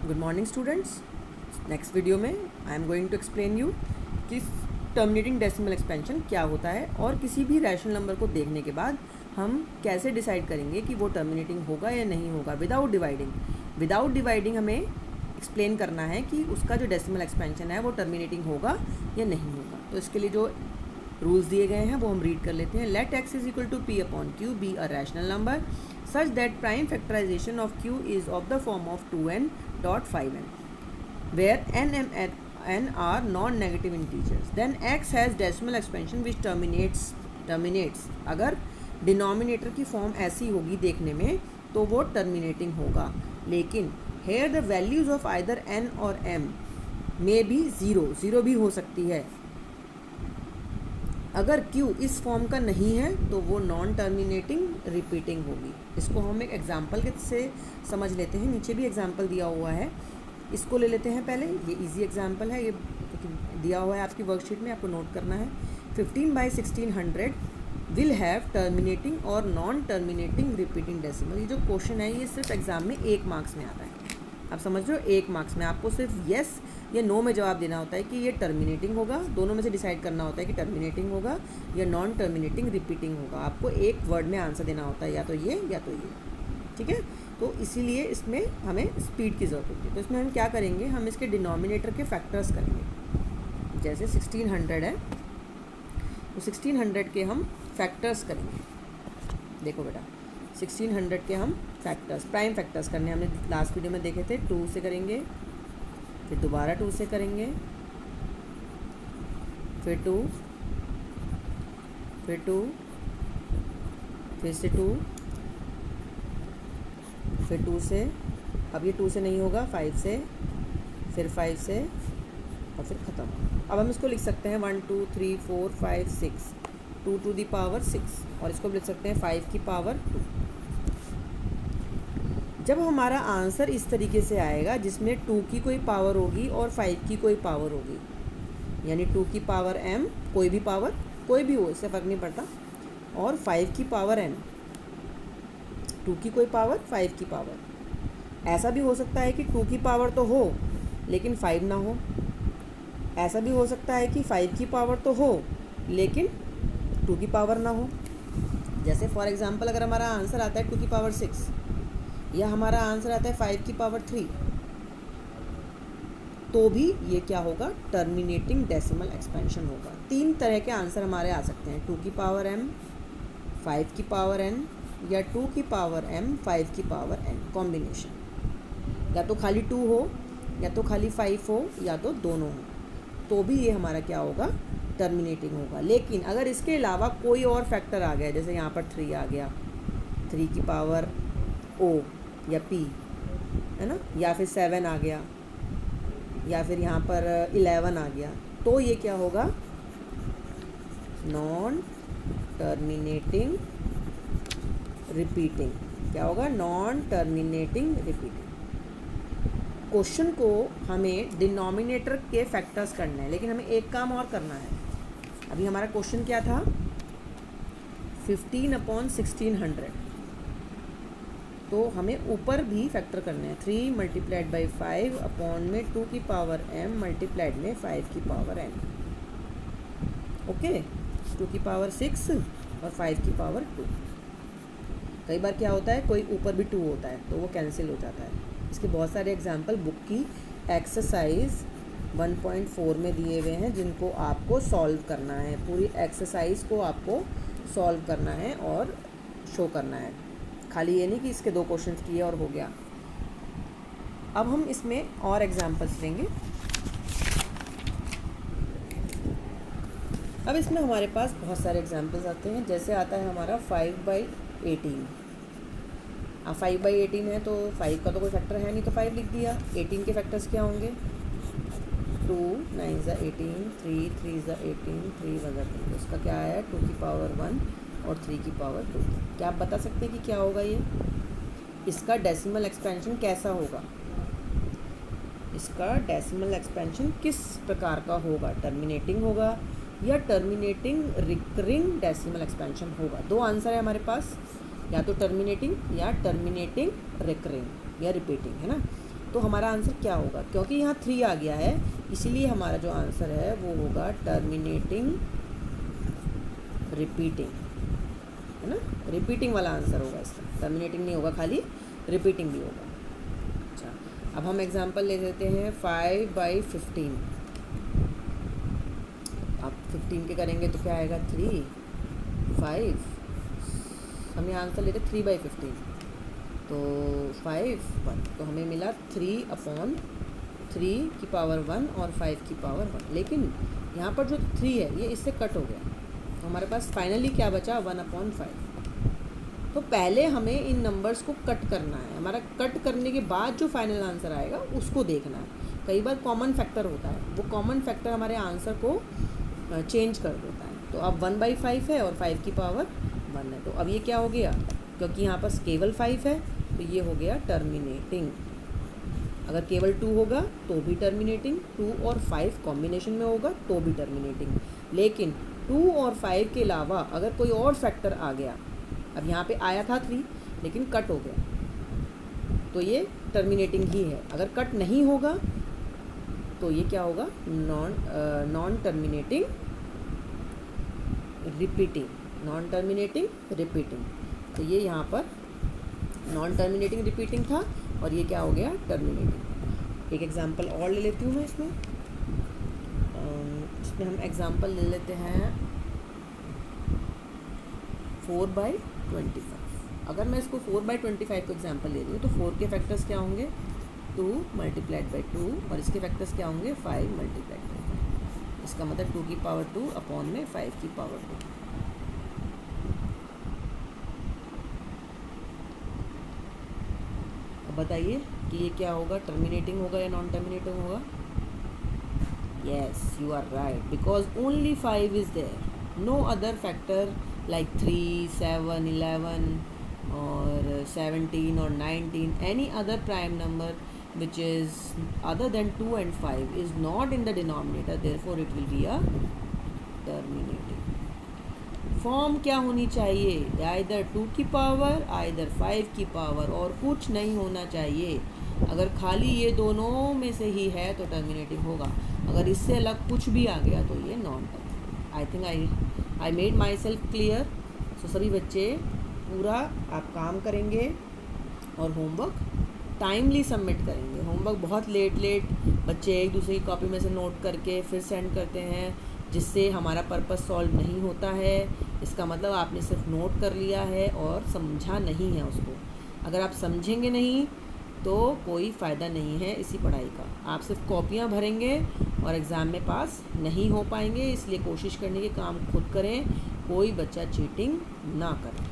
Good morning students. Next video में I am going to explain you कि terminating decimal expansion क्या होता है और किसी भी रैशनल नंबर को देखने के बाद हम कैसे डिसाइड करेंगे कि वो टर्मिनेटिंग होगा या नहीं होगा विदाउट डिवाइडिंग हमें एक्सप्लेन करना है कि उसका जो डेसिमल एक्सपेंशन है वो टर्मिनेटिंग होगा या नहीं होगा। तो इसके लिए जो रूल्स दिए गए हैं वो हम रीड कर लेते हैं। Let X is equal to P upon Q be a rational number such that prime factorization of q is of the form of 2n dot 5n where n and n are non-negative integers, then x has decimal expansion which terminates अगर denominator की form ऐसी होगी देखने में तो वो terminating होगा, लेकिन here the values of either n और m may be ज़ीरो भी हो सकती है। अगर Q इस फॉर्म का नहीं है तो वो नॉन टर्मिनेटिंग रिपीटिंग होगी। इसको हम एक एग्जाम्पल से समझ लेते हैं। नीचे भी एग्जाम्पल दिया हुआ है, इसको ले लेते हैं पहले। ये इजी एग्जाम्पल है, ये दिया हुआ है आपकी वर्कशीट में, आपको नोट करना है। 15/1600 विल हैव टर्मिनेटिंग और नॉन टर्मिनेटिंग रिपीटिंग डेसिमल। ये जो क्वेश्चन है ये सिर्फ एग्जाम में 1 मार्क्स में आता है। आप समझ रहे हो, 1 मार्क्स में आपको सिर्फ येस या नो में जवाब देना होता है कि ये टर्मिनेटिंग होगा। दोनों में से डिसाइड करना होता है कि टर्मिनेटिंग होगा या नॉन टर्मिनेटिंग रिपीटिंग होगा। आपको एक वर्ड में आंसर देना होता है, या तो ये या तो ये। ठीक है, तो इसीलिए इसमें हमें स्पीड की ज़रूरत होती है। तो इसमें हम क्या करेंगे, हम इसके डिनोमिनेटर के फैक्टर्स करेंगे। जैसे 1600 है तो 1600 के हम फैक्टर्स करेंगे। देखो बेटा, 1600 के हम फैक्टर्स, प्राइम फैक्टर्स करने हमने लास्ट वीडियो में देखे थे। 2 से करेंगे, फिर दोबारा 2 से करेंगे, फिर 2, फिर 2, फिर से 2, फिर 2 से। अब ये 2 से नहीं होगा, 5 से, फिर 5 से और फिर ख़त्म। अब हम इसको लिख सकते हैं 1 2 3 4 5 6, 2 to the power 6, और इसको भी लिख सकते हैं 5 की पावर 2। जब हमारा आंसर इस तरीके से आएगा जिसमें 2 की कोई पावर होगी और 5 की कोई पावर होगी, यानी 2 की पावर m, कोई भी पावर, कोई भी हो, इससे फ़र्क नहीं पड़ता, और 5 की पावर n, 2 की कोई पावर, 5 की पावर। ऐसा भी हो सकता है कि 2 की पावर तो हो लेकिन 5 ना हो। ऐसा भी हो सकता है कि 5 की पावर तो हो लेकिन 2 की पावर ना हो। जैसे फॉर एग्ज़ाम्पल अगर हमारा आंसर आता है 2 की पावर 6 या हमारा आंसर आता है 5 की पावर 3, तो भी ये क्या होगा, टर्मिनेटिंग डेसिमल एक्सपेंशन होगा। 3 तरह के आंसर हमारे आ सकते हैं, 2 की पावर m, 5 की पावर n, या 2 की पावर m, 5 की पावर n कॉम्बिनेशन। या तो खाली 2 हो, या तो खाली 5 हो, या तो दोनों हो, तो भी ये हमारा क्या होगा, टर्मिनेटिंग होगा। लेकिन अगर इसके अलावा कोई और फैक्टर आ गया, जैसे यहाँ पर 3 आ गया, 3 की पावर o या p, है ना, या फिर 7 आ गया, या फिर यहाँ पर 11 आ गया, तो ये क्या होगा, नॉन टर्मिनेटिंग रिपीटिंग। क्या होगा, नॉन टर्मिनेटिंग रिपीटिंग। क्वेश्चन को हमें डिनोमिनेटर के फैक्टर्स करने हैं, लेकिन हमें एक काम और करना है। अभी हमारा क्वेश्चन क्या था, 15/1600, तो हमें ऊपर भी फैक्टर करने हैं। 3 × 5 अपॉन में 2 की पावर m मल्टीप्लाइड में 5 की पावर n। ओके, 2 की पावर 6 और 5 की पावर 2। कई बार क्या होता है, कोई ऊपर भी 2 होता है तो वो कैंसिल हो जाता है। इसके बहुत सारे एग्जाम्पल बुक की एक्सरसाइज 1.4 में दिए हुए हैं, जिनको आपको सॉल्व करना है। पूरी एक्सरसाइज को आपको सॉल्व करना है और शो करना है, खाली ये नहीं कि इसके 2 क्वेश्चन किए और हो गया। अब हम इसमें और एग्जाम्पल्स लेंगे। अब इसमें हमारे पास बहुत सारे एग्जाम्पल्स आते हैं। जैसे आता है हमारा 5/18। अब 5/18 है तो 5 का तो कोई फैक्टर है नहीं, तो 5 लिख दिया। 18 के फैक्टर्स क्या होंगे, 2 9 × 18, 3 3 × 18, 3 1 × 3। उसका क्या आया, 2 की पावर 1 और 3 की पावर 2। क्या आप बता सकते हैं कि क्या होगा ये, इसका डेसिमल एक्सपेंशन कैसा होगा, इसका डेसिमल एक्सपेंशन किस प्रकार का होगा, टर्मिनेटिंग होगा या टर्मिनेटिंग रिकरिंग डेसिमल एक्सपेंशन होगा। 2 आंसर है हमारे पास, या तो टर्मिनेटिंग या टर्मिनेटिंग रिकरिंग या रिपीटिंग, है ना। तो हमारा आंसर क्या होगा, क्योंकि यहाँ 3 आ गया है इसीलिए हमारा जो आंसर है वो होगा टर्मिनेटिंग रिपीटिंग, है ना। रिपीटिंग वाला आंसर होगा इसका, टर्मिनेटिंग नहीं होगा, खाली रिपीटिंग भी होगा। अच्छा, अब हम एग्जांपल ले लेते हैं 5/15। आप 15 के करेंगे तो क्या आएगा 3, 5, हम यहाँ आंसर लेते 3/15 तो 5, 1, तो हमें मिला 3/3 की पावर 1 और 5 की पावर 1। लेकिन यहाँ पर जो 3 है ये इससे कट हो गया, तो हमारे पास फाइनली क्या बचा 1/5। तो पहले हमें इन नंबर्स को कट करना है, हमारा कट करने के बाद जो फाइनल आंसर आएगा उसको देखना है। कई बार कॉमन फैक्टर होता है, वो कॉमन फैक्टर हमारे आंसर को चेंज कर देता है। तो अब 1/5 है और 5 की पावर 1 है, तो अब ये क्या हो गया, क्योंकि यहाँ पर केवल 5 है तो ये हो गया टर्मिनेटिंग। अगर केवल 2 होगा तो भी टर्मिनेटिंग, 2 और 5 कॉम्बिनेशन में होगा तो भी टर्मिनेटिंग। लेकिन 2 और 5 के अलावा अगर कोई और फैक्टर आ गया, अब यहाँ पे आया था 3 लेकिन कट हो गया, तो ये टर्मिनेटिंग ही है। अगर कट नहीं होगा तो ये क्या होगा, non terminating repeating, non terminating repeating. तो ये यहाँ पर नॉन टर्मिनेटिंग रिपीटिंग था और ये क्या हो गया टर्मिनेटिंग। एक एग्जांपल और ले लेती हूँ मैं इसमें हम एग्जांपल ले लेते हैं 4/25। अगर मैं इसको 4/25 को एग्जांपल ले रही हूँ तो 4 के फैक्टर्स क्या होंगे 2 × 2 और इसके फैक्टर्स क्या होंगे 5 × 5। इसका मतलब 2 की पावर 2 अपॉन में 5 की पावर 2। अब बताइए कि ये क्या होगा, टर्मिनेटिंग होगा या नॉन टर्मिनेटिंग होगा। Yes, you are right, because only 5 is there, no other factor like 3, 7, 11 or 17 or 19, any other prime number which is other than 2 and 5 is not in the denominator, therefore it will be a terminating। Form क्या होनी चाहिए, either 2 की power either 5 की power, और कुछ नहीं होना चाहिए। अगर खाली ये दोनों में से ही है तो टर्मिनेटिंग होगा, अगर इससे अलग कुछ भी आ गया तो ये non terminating. I think I made myself clear. So सभी बच्चे पूरा आप काम करेंगे और होमवर्क टाइमली सबमिट करेंगे। होमवर्क बहुत लेट बच्चे एक दूसरे की कॉपी में से नोट करके फिर सेंड करते हैं, जिससे हमारा पर्पस सॉल्व नहीं होता है। इसका मतलब आपने सिर्फ नोट कर लिया है और समझा नहीं है उसको। अगर आप समझेंगे नहीं तो कोई फ़ायदा नहीं है इसी पढ़ाई का। आप सिर्फ कॉपियाँ भरेंगे और एग्ज़ाम में पास नहीं हो पाएंगे। इसलिए कोशिश करने के काम खुद करें, कोई बच्चा चीटिंग ना करे।